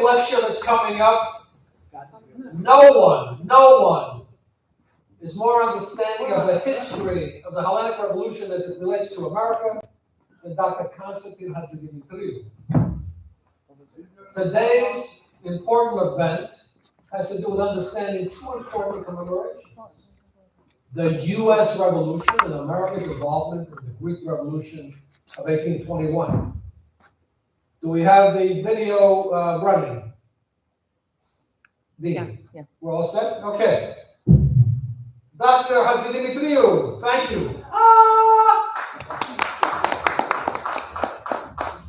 lecture that's coming up, no one is more understanding of the history of the Hellenic Revolution as it relates to America than Dr. Constantine Hatzidimitriou. Today's important event has to do with understanding two important commemorations. The U.S. Revolution and America's involvement in the Greek Revolution of 1821. Do we have the video running? Yeah. We're all set? Okay. Dr. Hatzidimitriou, thank you.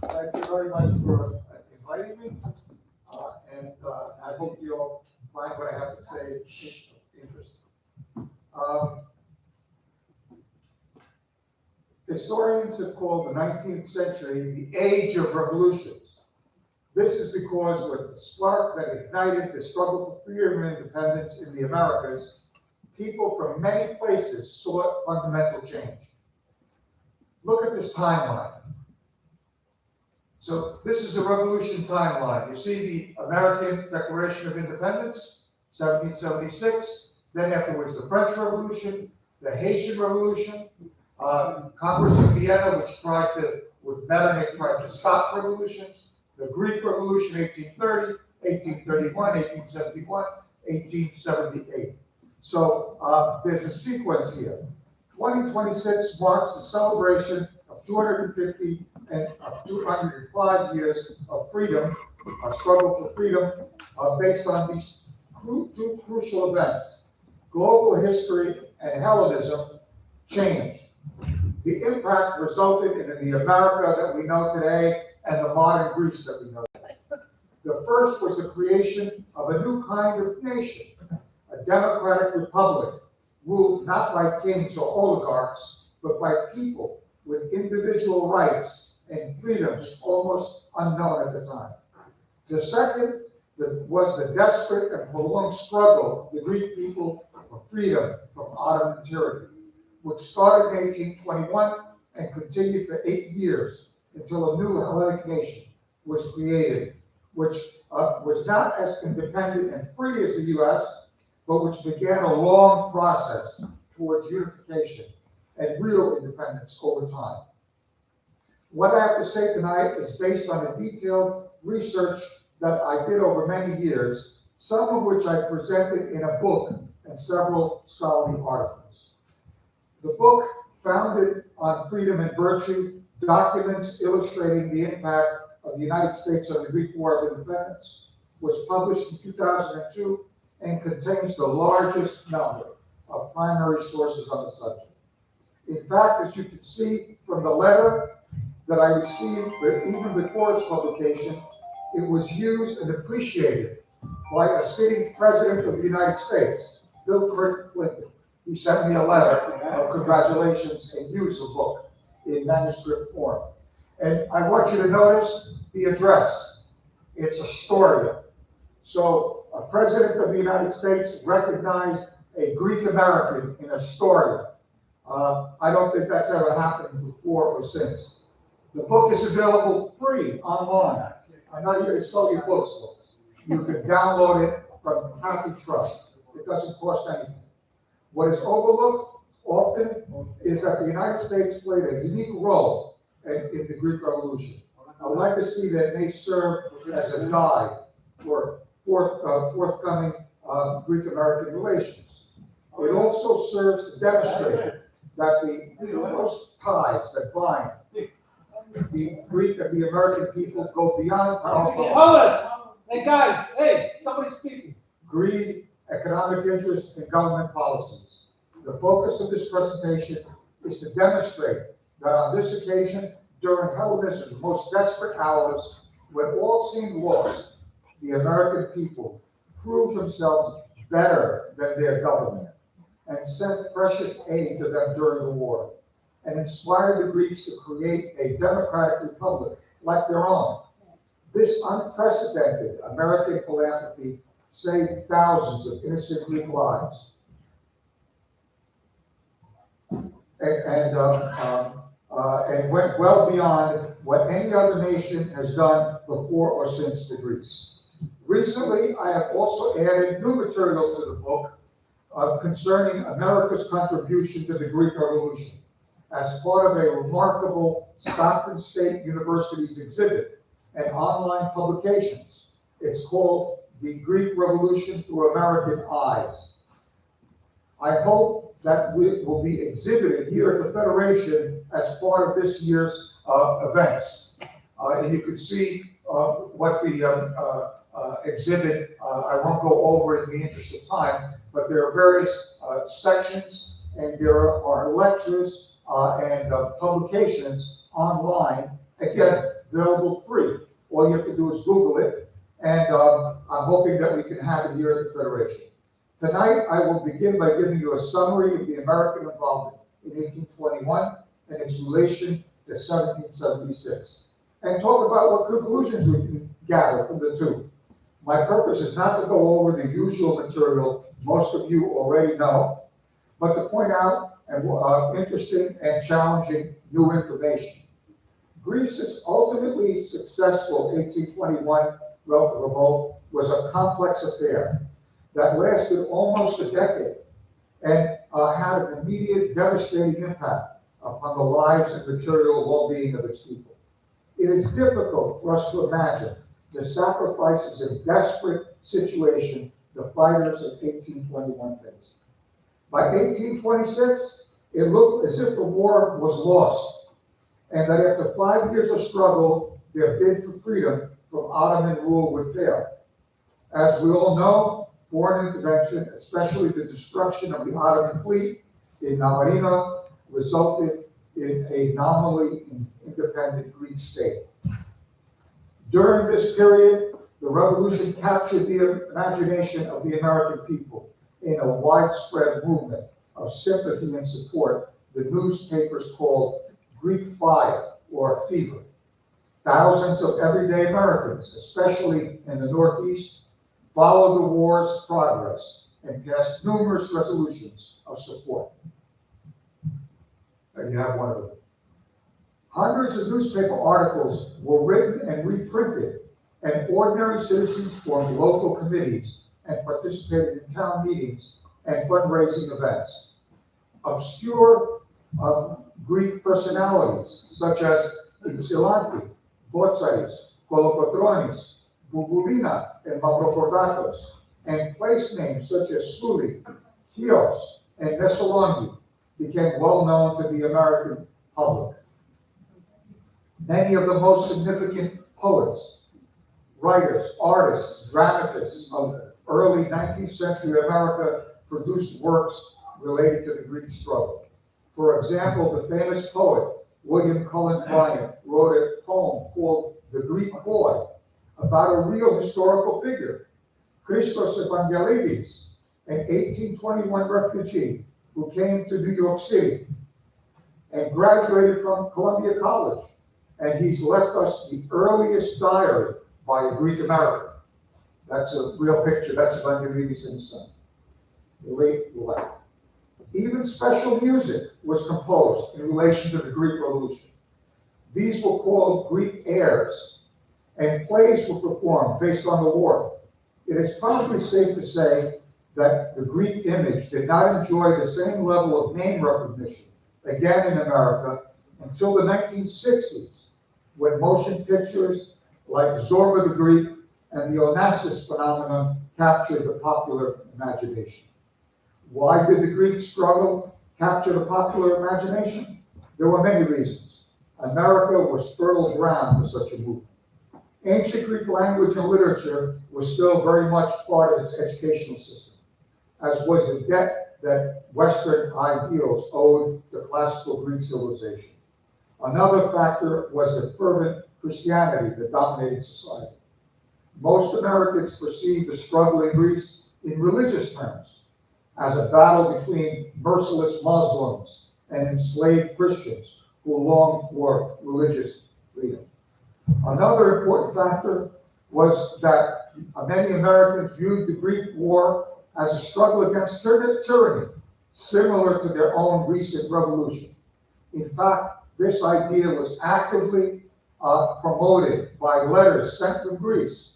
Thank you very much for inviting me, and I hope you all find what I have to say interesting. Historians have called the 19th century the age of revolutions. This is because with the spark that ignited the struggle for freedom and independence in the Americas, people from many places sought fundamental change. Look at this timeline. So this is a revolution timeline. You see the American Declaration of Independence, 1776. Then afterwards, the French Revolution, the Haitian Revolution, Congress of Vienna, which tried to, with Metternich, tried to stop revolutions, the Greek Revolution, 1830, 1831, 1871, 1878. So there's a sequence here. 2026 marks the celebration of 250 and 205 years of freedom, a struggle for freedom, based on these two crucial events. Global history and Hellenism changed. The impact resulted in the America that we know today and the modern Greece that we know today. The first was the creation of a new kind of nation, a democratic republic, ruled not by kings or oligarchs, but by people with individual rights and freedoms almost unknown at the time. The second was the desperate and prolonged struggle of the Greek people for freedom from Ottoman tyranny, which started in 1821 and continued for 8 years until a new Hellenic nation was created, which was not as independent and free as the U.S., but which began a long process towards unification and real independence over time. What I have to say tonight is based on a detailed research that I did over many years, some of which I presented in a book and several scholarly articles. The book, founded on freedom and virtue, documents illustrating the impact of the United States on the Greek War of Independence, was published in 2002 and contains the largest number of primary sources on the subject. In fact, as you can see from the letter that I received, even before its publication, it was used and appreciated by a sitting president of the United States, Bill Clinton. He sent me a letter of congratulations and use the book in manuscript form. And I want you to notice the address. It's Astoria. So a president of the United States recognized a Greek American in Astoria. I don't think that's ever happened before or since. The book is available free online. I'm not here to sell you books, folks. You can download it from Happy Trust. It doesn't cost anything. What is overlooked often is that the United States played a unique role in the Greek Revolution, a legacy that may serve as a guide for forthcoming Greek-American relations. It also serves to demonstrate that the close ties that bind the Greek and the American people go beyond powerful. Hold it! Hey guys, hey, somebody's speaking. Greed, economic interests, and government policies. The focus of this presentation is to demonstrate that on this occasion, during Hellenism's most desperate hours, when all seemed lost, the American people proved themselves better than their government and sent precious aid to them during the war, and inspired the Greeks to create a democratic republic like their own. This unprecedented American philanthropy saved thousands of innocent Greek lives. And went well beyond what any other nation has done before or since the Greeks. Recently, I have also added new material to the book concerning America's contribution to the Greek Revolution as part of a remarkable Stockton State University's exhibit and online publications. It's called The Greek Revolution Through American Eyes. I hope that it will be exhibited here at the Federation as part of this year's events. And you can see what the exhibit, I won't go over it in the interest of time, but there are various sections and there are lectures and publications online, again, available free. All you have to do is Google it, and I'm hoping that we can have it here at the Federation. Tonight, I will begin by giving you a summary of the American involvement in 1821 and its relation to 1776, and talk about what conclusions we can gather from the two. My purpose is not to go over the usual material most of you already know, but to point out interesting and challenging new information. Greece's ultimately successful 1821 revolt was a complex affair that lasted almost a decade and had an immediate devastating impact upon the lives and material well-being of its people. It is difficult for us to imagine the sacrifices and desperate situation the fighters of 1821 faced. By 1826, it looked as if the war was lost, and that after 5 years of struggle, their bid for freedom from Ottoman rule would fail. As we all know, foreign intervention, especially the destruction of the Ottoman fleet in Navarino, resulted in a nominally independent Greek state. During this period, the revolution captured the imagination of the American people in a widespread movement of sympathy and support the newspapers called Greek fire or fever. Thousands of everyday Americans, especially in the Northeast, followed the war's progress and passed numerous resolutions of support. There you have one of them. Hundreds of newspaper articles were written and reprinted, and ordinary citizens formed local committees and participated in town meetings and fundraising events. Obscure Greek personalities such as Philanthropy, Botsaris, Kolokotronis, Bubulina, and Mavrokordatos, and place names such as Suli, Chios, and Messalongi became well known to the American public. Many of the most significant poets, writers, artists, dramatists of early 19th century America produced works related to the Greek struggle. For example, the famous poet William Cullen Bryant wrote a poem called The Greek Boy about a real historical figure, Christos Evangelidis, an 1821 refugee who came to New York City and graduated from Columbia College. And he's left us the earliest diary by a Greek American. That's a real picture. That's Evangelidis and his son, the late life. Even special music was composed in relation to the Greek Revolution. These were called Greek airs, and plays were performed based on the war. It is probably safe to say that the Greek image did not enjoy the same level of name recognition, again in America, until the 1960s, when motion pictures like Zorba the Greek and the Onassis phenomenon captured the popular imagination. Why did the Greek struggle capture the popular imagination? There were many reasons. America was fertile ground for such a movement. Ancient Greek language and literature was still very much part of its educational system, as was the debt that Western ideals owed to classical Greek civilization. Another factor was the fervent Christianity that dominated society. Most Americans perceived the struggle in Greece in religious terms, as a battle between merciless Muslims and enslaved Christians who longed for religious freedom. Another important factor was that many Americans viewed the Greek War as a struggle against tyranny, similar to their own recent revolution. In fact, this idea was actively promoted by letters sent from Greece,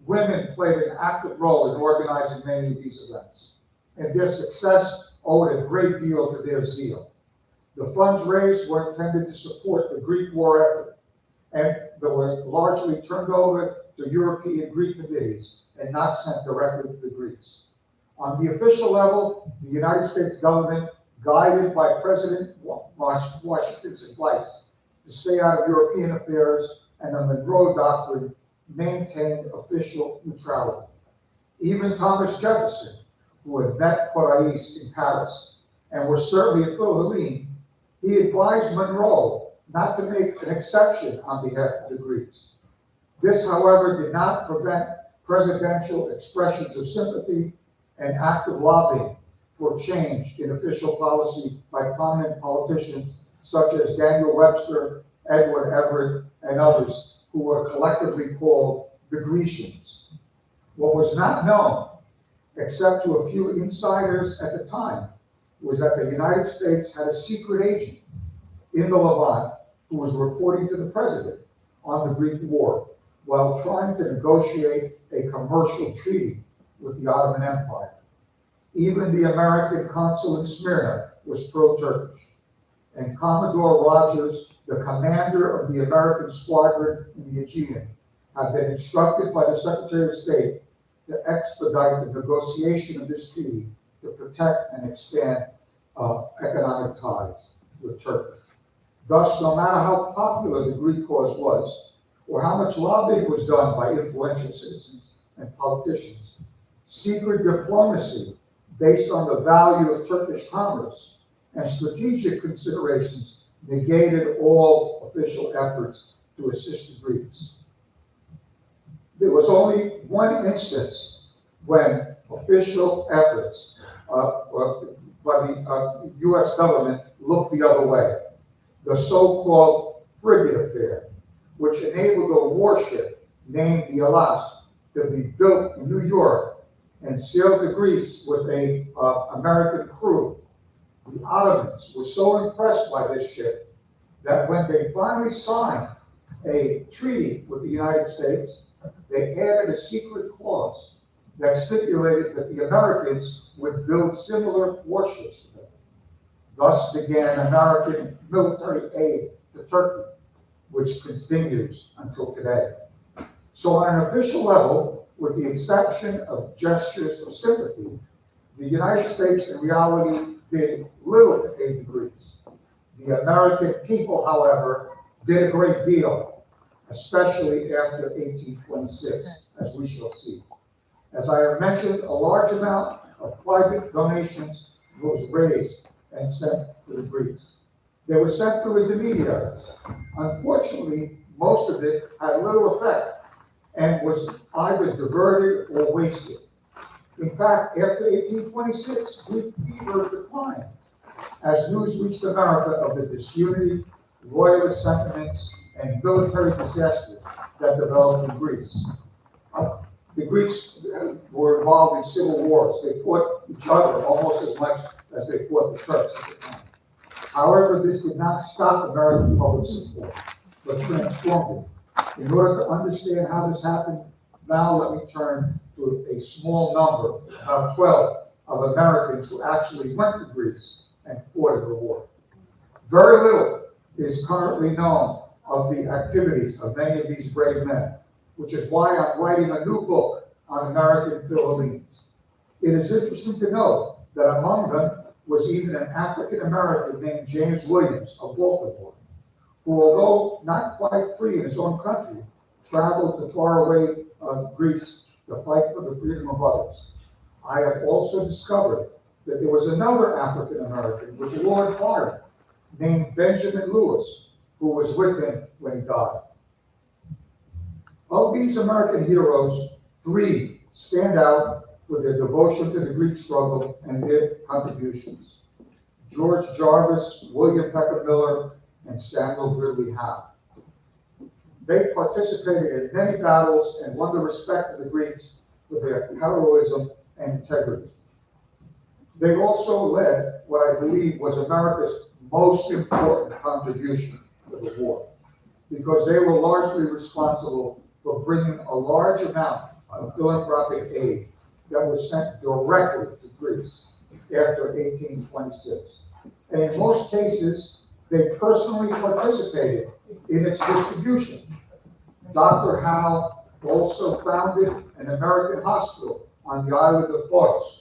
women played an active role in organizing many of these events, and their success owed a great deal to their zeal. The funds raised were intended to support the Greek war effort, and they were largely turned over to European Greek committees and not sent directly to the Greeks. On the official level, the United States government, guided by President Washington's advice to stay out of European affairs and the Monroe Doctrine, maintained official neutrality. Even Thomas Jefferson, who had met Corais in Paris and was certainly a Philhellene, he advised Monroe not to make an exception on behalf of the Greeks. This, however, did not prevent presidential expressions of sympathy and active lobbying for change in official policy by prominent politicians such as Daniel Webster, Edward Everett, and others, who were collectively called the Grecians. What was not known, except to a few insiders at the time, was that the United States had a secret agent in the Levant who was reporting to the president on the Greek war while trying to negotiate a commercial treaty with the Ottoman Empire. Even the American consul in Smyrna was pro-Turkish, and Commodore Rogers, the commander of the American squadron in the Aegean, had been instructed by the Secretary of State to expedite the negotiation of this treaty to protect and expand economic ties with Turkey. Thus, no matter how popular the Greek cause was, or how much lobbying was done by influential citizens and politicians, secret diplomacy based on the value of Turkish commerce and strategic considerations negated all official efforts to assist the Greeks. There was only one instance when official efforts by the U.S. government looked the other way, the so-called frigate affair, which enabled a warship named the Hellas to be built in New York and sailed to Greece with an American crew. The Ottomans were so impressed by this ship that when they finally signed a treaty with the United States, they added a secret clause that stipulated that the Americans would build similar warships to them. Thus began American military aid to Turkey, which continues until today. So on an official level, with the exception of gestures of sympathy, the United States in reality did little to aid the Greeks. The American people, however, did a great deal, especially after 1826, as we shall see. As I have mentioned, a large amount of private donations was raised and sent to the Greeks. They were sent through intermediaries. Unfortunately, most of it had little effect and was either diverted or wasted. In fact, after 1826, Greek fever declined as news reached America of the disunity, royalist sentiments, and military disasters that developed in Greece. The Greeks were involved in civil wars. They fought each other almost as much as they fought the Turks at the time. However, this did not stop American public support, but transformed it. In order to understand how this happened, now let me turn to a small number, about 12, of Americans who actually went to Greece and fought in the war. Very little is currently known of the activities of many of these brave men, which is why I'm writing a new book on American Philhellenes. It is interesting to note that among them was even an African-American named James Williams of Baltimore, who, although not quite free in his own country, traveled to faraway Greece to fight for the freedom of others. I have also discovered that there was another African-American with Lord Byron named Benjamin Lewis, who was with him when he died. Of these American heroes, 3 stand out for their devotion to the Greek struggle and their contributions: George Jarvis, William Peckham Miller, and Samuel Howe. They participated in many battles and won the respect of the Greeks for their heroism and integrity. They also led what I believe was America's most important contribution to the war, because they were largely responsible for bringing a large amount of philanthropic aid that was sent directly to Greece after 1826. And in most cases, they personally participated in its distribution. Dr. Howe also founded an American hospital on the island of Foros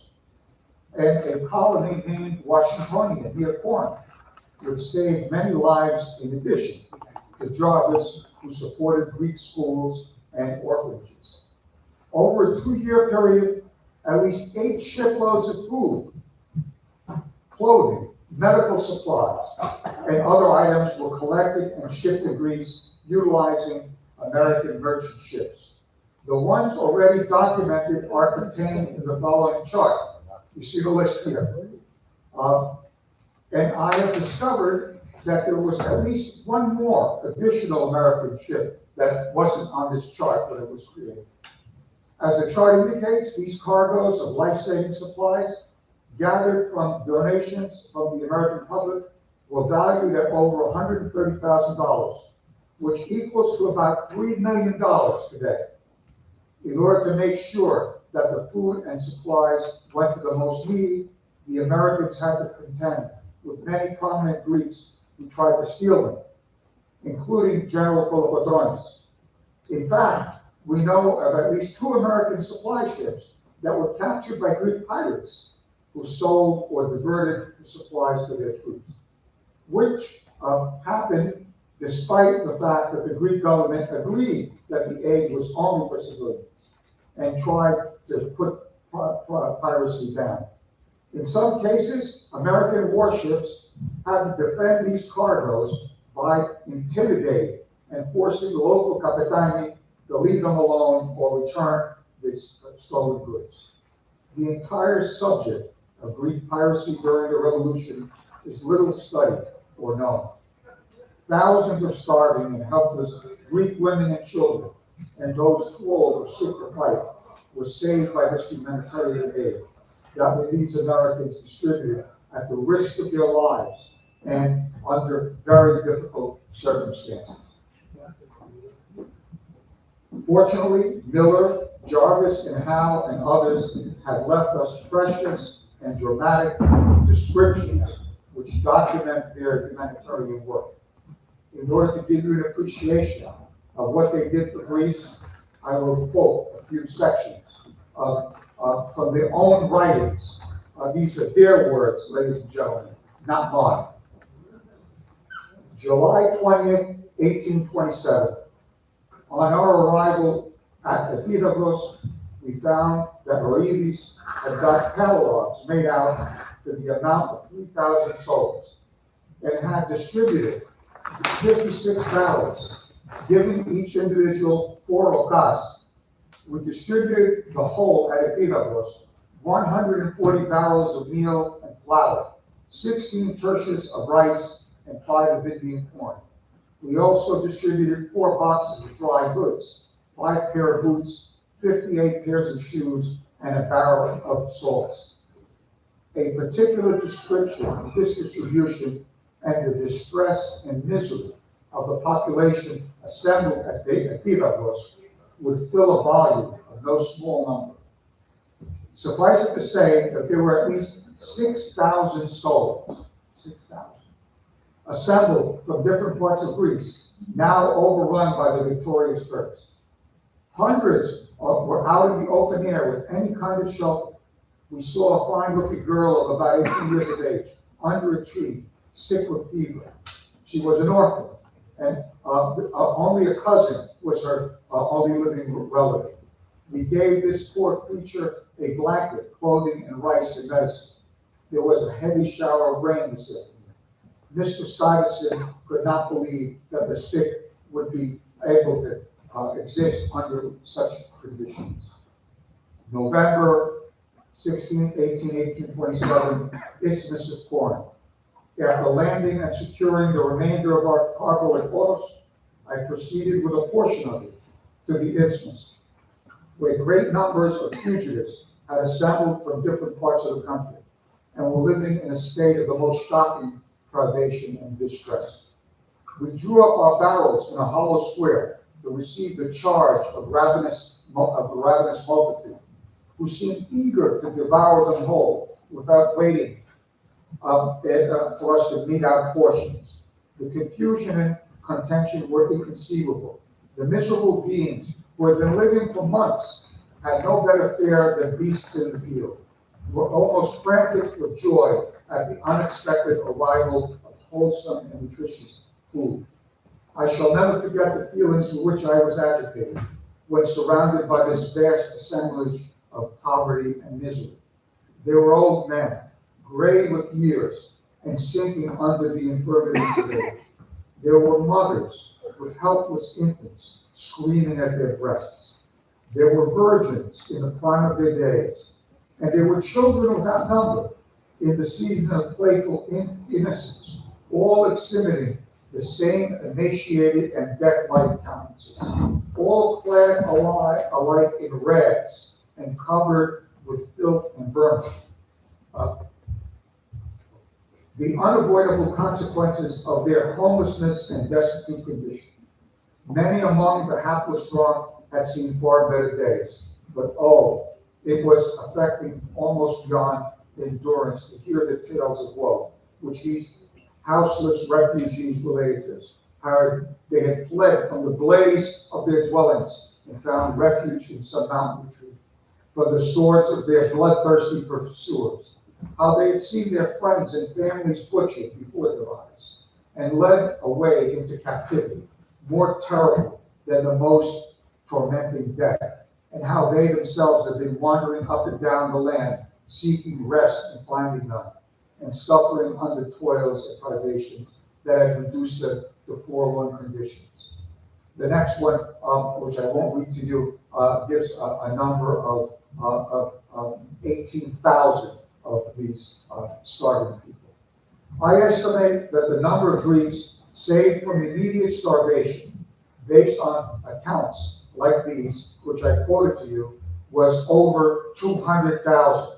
and a colony named Washingtonian near Corinth, which saved many lives in addition to Jarvis, who supported Greek schools and orphanages. Over a 2-year period, at least 8 shiploads of food, clothing, medical supplies, and other items were collected and shipped to Greece utilizing American merchant ships. The ones already documented are contained in the following chart. You see the list here. And I have discovered that there was at least one more additional American ship that wasn't on this chart when it was created. As the chart indicates, these cargoes of life-saving supplies gathered from donations from the American public were valued at over $130,000, which equals to about $3 million today. In order to make sure that the food and supplies went to the most needy, the Americans had to contend with many prominent Greeks who tried to steal them, including General Kolokotronis. In fact, we know of at least 2 American supply ships that were captured by Greek pirates who sold or diverted the supplies to their troops, which happened despite the fact that the Greek government agreed that the aid was only for civilians and tried to put piracy down. In some cases, American warships had to defend these cargoes by intimidating and forcing the local Capatani to leave them alone or return these stolen goods. The entire subject of Greek piracy during the Revolution is little studied or known. Thousands of starving and helpless Greek women and children, and those too old or sick to fight, were saved by this humanitarian aid that these Americans distributed at the risk of their lives and under very difficult circumstances. Fortunately, Miller, Jarvis, and Howe and others have left us precious and dramatic descriptions which document their humanitarian work. In order to give you an appreciation of what they did for Greece, I will quote a few sections from their own writings. These are their words, ladies and gentlemen, not mine. July 20th, 1827. On our arrival at Epidavros, we found that Oides had got catalogs made out to the amount of 3,000 souls and had distributed 56 barrels, giving each individual 4 okas. We distributed the whole at Epidavros, 140 barrels of meal and flour, 16 tertius of rice, and 5 of Indian corn. We also distributed 4 boxes of dry goods, 5 pair of boots, 58 pairs of shoes, and a barrel of salts. A particular description of this distribution and the distress and misery of the population assembled at Epidavros would fill a volume of no small number. Suffice it to say that there were at least 6,000 souls, 6,000, assembled from different parts of Greece, now overrun by the victorious Turks. Hundreds were out in the open air with any kind of shelter. We saw a fine-looking girl of about 18 years of age under a tree, sick with fever. She was an orphan, and only a cousin was her only living relative. We gave this poor creature a blanket, clothing, and rice and medicine. There was a heavy shower of rain this afternoon. Mr. Stuyvesant could not believe that the sick would be able to exist under such conditions. November 16, 18, 1827, Isthmus of Corinth. After landing and securing the remainder of our cargo at Foros, I proceeded with a portion of it to the Isthmus, where great numbers of fugitives had assembled from different parts of the country and were living in a state of the most shocking privation and distress. We drew up our barrels in a hollow square to receive the charge of ravenous ravenous multitude, who seemed eager to devour them whole without waiting for us to meet our portions. The confusion and contention were inconceivable. The miserable beings who had been living for months had no better fare than beasts in the field, were almost frantic with joy at the unexpected arrival of wholesome and nutritious food. I shall never forget the feelings with which I was agitated when surrounded by this vast assemblage of poverty and misery. There were old men, gray with years and sinking under the infirmities of age. There were mothers with helpless infants screaming at their breasts. There were virgins in the prime of their days, and there were children without number in the season of playful innocence, all exhibiting the same emaciated and death-like countenances, all clad alike in rags and covered with filth and vermin. The unavoidable consequences of their homelessness and destitute condition. Many among the hapless throng had seen far better days, but oh, it was affecting almost beyond endurance to hear the tales of woe, which these houseless refugees related to us, how they had fled from the blaze of their dwellings and found refuge in some mountain retreat from the swords of their bloodthirsty pursuers, how they had seen their friends and families butchered before their eyes and led away into captivity, more terrible than the most tormenting death, and how they themselves had been wandering up and down the land, seeking rest and finding none, and suffering under toils and privations that had reduced them to forlorn conditions. The next one, which I won't read to you, gives a number of 18,000 of these starving people. I estimate that the number of Greeks saved from immediate starvation, based on accounts like these, which I quoted to you, was over 200,000.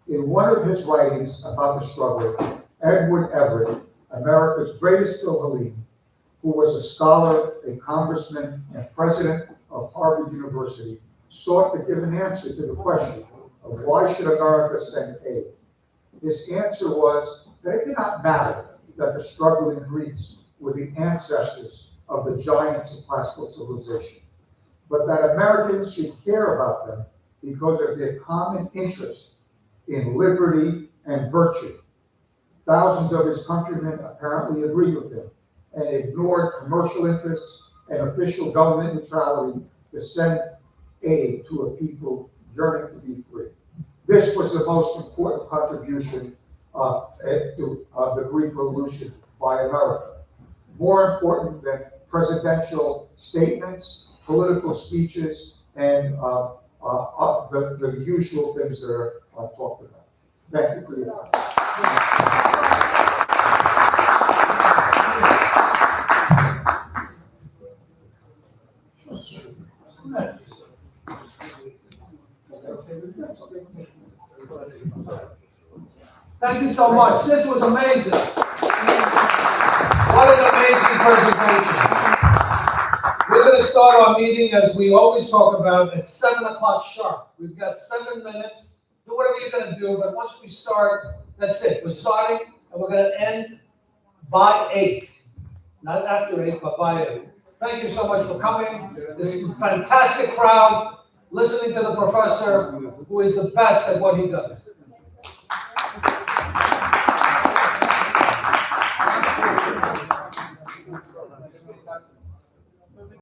In one of his writings about the struggle, Edward Everett, America's greatest Philhellene, who was a scholar, a congressman, and president of Harvard University, sought to give an answer to the question of why should America send aid. His answer was that it did not matter that the struggling Greeks were the ancestors of the giants of classical civilization, but that Americans should care about them because of their common interest in liberty and virtue. Thousands of his countrymen apparently agreed with him and ignored commercial interests and official government neutrality to send aid to a people yearning to be free. This was the most important contribution to the Greek Revolution by America. More important than presidential statements, political speeches, and the usual things that are talked about. Thank you for your time. Thank you so much. This was amazing. What an amazing presentation. We're going to start our meeting, as we always talk about, at 7 o'clock sharp. We've got 7 minutes. Do whatever you're going to do, but once we start, that's it. We're starting, and we're going to end by 8. Not after 8, but by 8. Thank you so much for coming. This is a fantastic crowd, listening to the professor, who is the best at what he does.